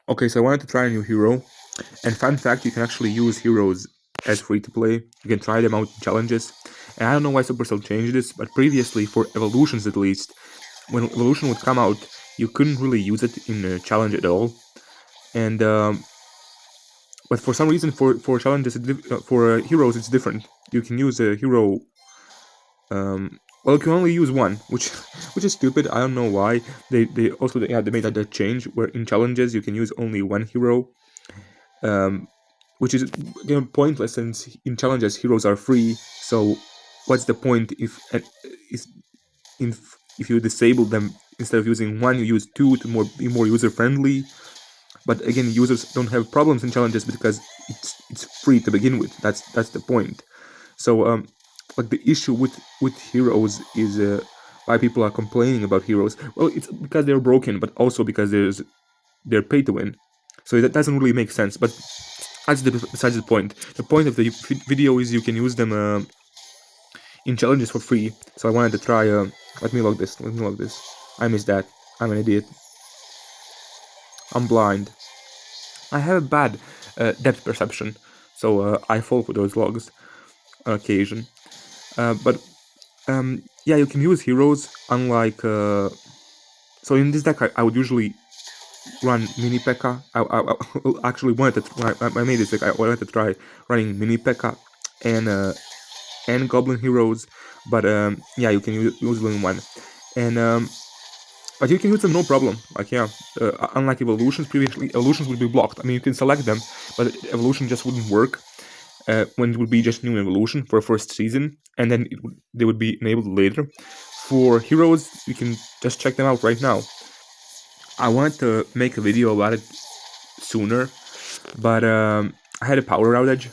Okay, so I wanted to try a new hero, and fun fact, you can actually use heroes as free to play. You can try them out in challenges, and I don't know why Supercell changed this, but previously, for evolutions at least, when evolution would come out, you couldn't really use it in a challenge at all, and but for some reason, for challenges, for heroes, it's different. You can use a hero. Well, you can only use one, which which is stupid. I don't know why. They also they made that change where in challenges you can use only one hero, which is pointless since in challenges heroes are free. So what's the point if if you disable them instead of using one, you use two to be more user friendly. But again, users don't have problems in challenges because it's free to begin with. That's the point. So like the issue with heroes is why people are complaining about heroes. Well, it's because they're broken, but also because they're pay to win. So that doesn't really make sense. But that's besides the point. The point of the video is you can use them in challenges for free. So I wanted to try. Let me log this. Let me log this. I missed that. I'm an idiot. I'm blind. I have a bad depth perception, so I fall for those logs on occasion. But yeah, you can use heroes. Unlike so in this deck, I would usually run mini Pekka. I actually wanted to. I made this deck. I wanted to try running mini Pekka and Goblin heroes, but yeah, you can use them in one, and but you can use them no problem. Like yeah, unlike evolutions, previously evolutions would be blocked. I mean, you can select them, but evolution just wouldn't work when it would be just new evolution for first season, and then they would be enabled later. For heroes, you can just check them out right now. I wanted to make a video about it sooner, but I had a power outage.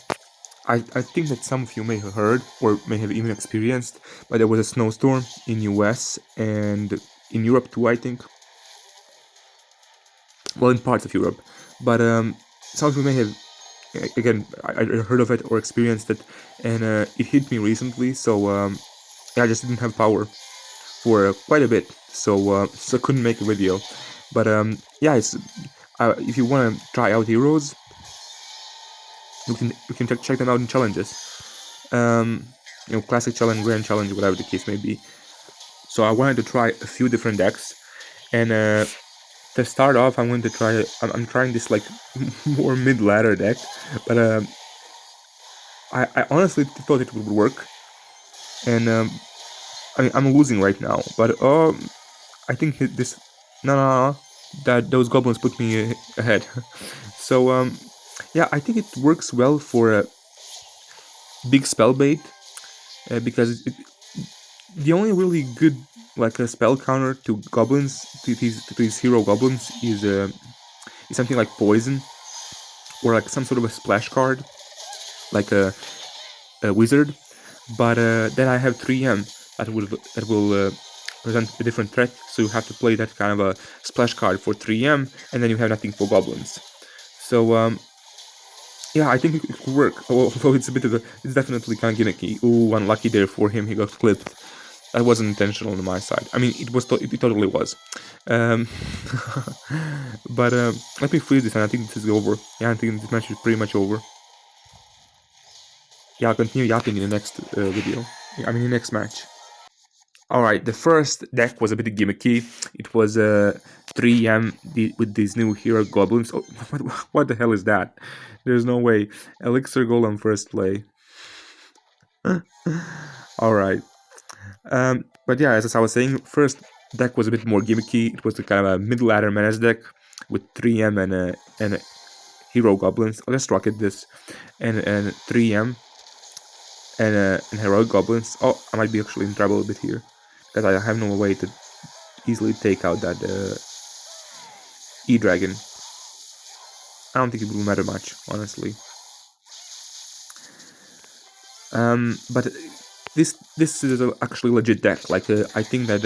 I think that some of you may have heard or may have even experienced, but there was a snowstorm in US and in Europe too, I think. Well, in parts of Europe, but some of you may have, again, I heard of it or experienced it, and it hit me recently. So yeah, I just didn't have power for quite a bit, so I couldn't make a video. But yeah, it's if you want to try out heroes, you can check them out in challenges. Classic challenge, grand challenge, whatever the case may be. So I wanted to try a few different decks, and to start off, I'm going to try. I'm trying this like more mid-ladder deck, but I honestly thought it would work, and I mean I'm losing right now, but I think this no, that those goblins put me ahead. So yeah, I think it works well for a big spell bait because the only really good like a spell counter to goblins to these hero goblins is something like poison or like some sort of a splash card like a wizard. But then I have 3M that will present a different threat, so you have to play that kind of a splash card for 3M, and then you have nothing for goblins. So yeah, I think it could work. Although it's a bit of it's definitely kind of gimmicky. Ooh, unlucky there for him, he got clipped. That wasn't intentional on my side. I mean, it totally was. But let me freeze this, and I think this is over. Yeah, I think this match is pretty much over. Yeah, I'll continue yapping in the next video. I mean, the next match. Alright, the first deck was a bit gimmicky. It was 3M with these new hero goblins. Oh, what the hell is that? There's no way. Elixir Golem first play. Alright. But yeah, as I was saying, first deck was a bit more gimmicky. It was a kind of a mid-ladder menace deck with 3M and hero goblins. I'll just rocket this. And 3M and heroic goblins. Oh, I might be actually in trouble a bit here, because I have no way to easily take out that E-Dragon. I don't think it will matter much, honestly. But this is actually a legit deck. Like I think that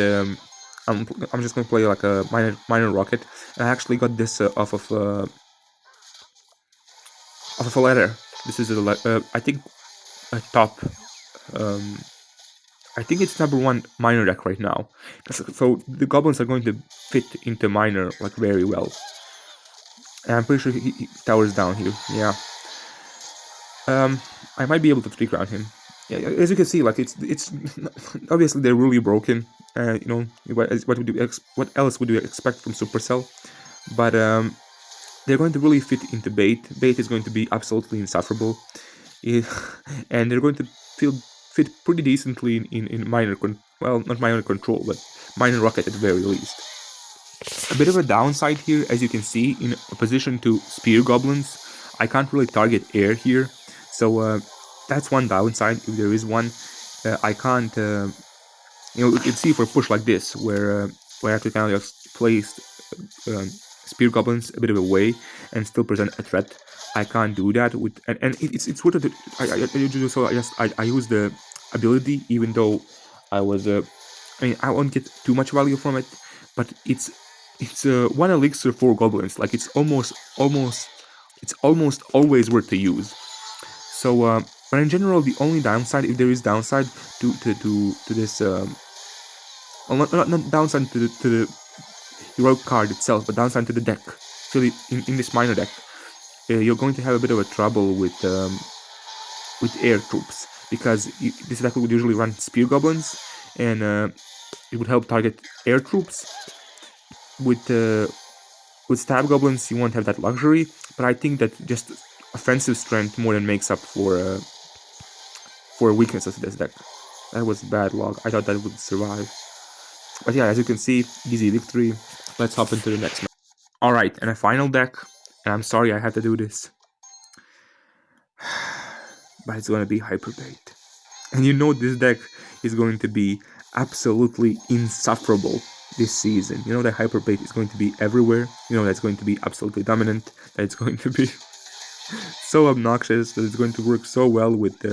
I'm just gonna play like a minor rocket. And I actually got this off of a letter. This is I think a top. I think it's #1 minor deck right now. So the goblins are going to fit into minor like very well. And I'm pretty sure he towers down here. Yeah. I might be able to 3-crown him. Yeah, as you can see, like it's obviously they're really broken. You know, what else would you expect from Supercell? But they're going to really fit into bait. Bait is going to be absolutely insufferable, and they're going to fit pretty decently in minor well, not minor control, but minor rocket at the very least. A bit of a downside here, as you can see, in opposition to spear goblins, I can't really target air here, so that's one downside if there is one. I can't, you know, you can see for a push like this, where I have to kind of just place spear goblins a bit of a way and still present a threat. I can't do that with, and it's worth it. I use the ability, even though I was I mean, I won't get too much value from it, but it's one elixir for goblins. Like it's almost always worth to use. So, but in general, the only downside, if there is downside to this, well, not downside to the heroic card itself, but downside to the deck. Actually, in this minor deck, you're going to have a bit of a trouble with air troops, because this deck would usually run spear goblins, and it would help target air troops. With stab goblins, you won't have that luxury, but I think that just offensive strength more than makes up for weaknesses of this deck. That was bad log. I thought that would survive. But yeah, as you can see, easy victory. Let's hop into the next match. Alright, and a final deck. And I'm sorry I had to do this. But it's gonna be Hyperbait. And you know this deck is going to be absolutely insufferable this season. You know that Hyperbait is going to be everywhere. You know that's going to be absolutely dominant. That it's going to be so obnoxious. That it's going to work so well with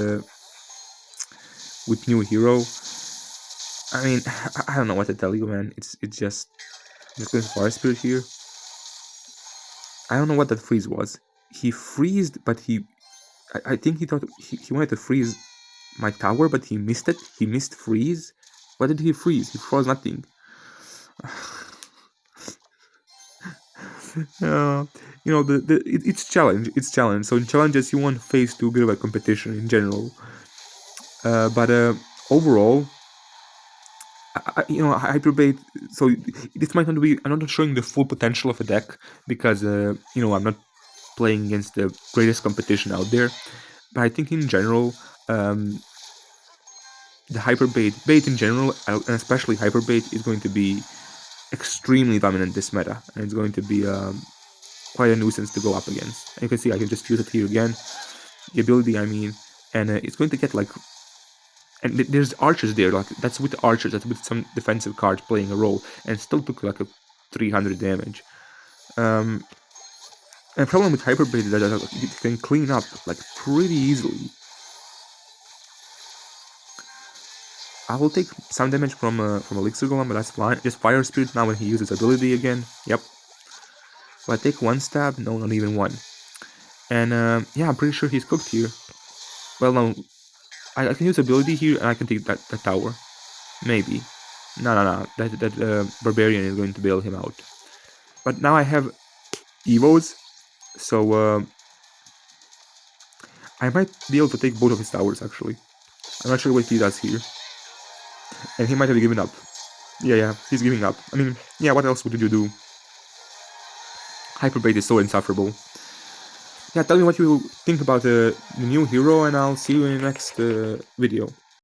new hero. I mean, I don't know what to tell you, man. It's just I'm just going to Fire Spirit here. I don't know what that freeze was. He freezed, but I think he thought he wanted to freeze my tower, but he missed it. He missed freeze. What did he freeze? He froze nothing. You know, it's challenge. It's challenge. So in challenges, you want phase too good of a competition in general. But overall, you know, Hyperbait. So this might not be. I'm not showing the full potential of a deck because you know, I'm not playing against the greatest competition out there. But I think in general, the bait in general, and especially Hyperbait, is going to be extremely dominant this meta, and it's going to be quite a nuisance to go up against. And you can see I can just use it here again, the ability, I mean, and it's going to get like, and there's archers there, like that's with archers, that's with some defensive cards playing a role, and still took like a 300 damage. And the problem with Hyperbait is that it can clean up like pretty easily. I will take some damage from Elixir Golem, but that's fine. Just Fire Spirit now when he uses ability again. Yep. Will I take one stab? No, not even one. And yeah, I'm pretty sure he's cooked here. Well, no, I can use ability here, and I can take that tower. Maybe. No. That Barbarian is going to bail him out. But now I have Evos, so I might be able to take both of his towers, actually. I'm not sure what he does here. And he might have given up. Yeah, he's giving up. I mean, yeah, what else would you do? Hyperbait is so insufferable. Yeah, tell me what you think about the new hero, and I'll see you in the next video.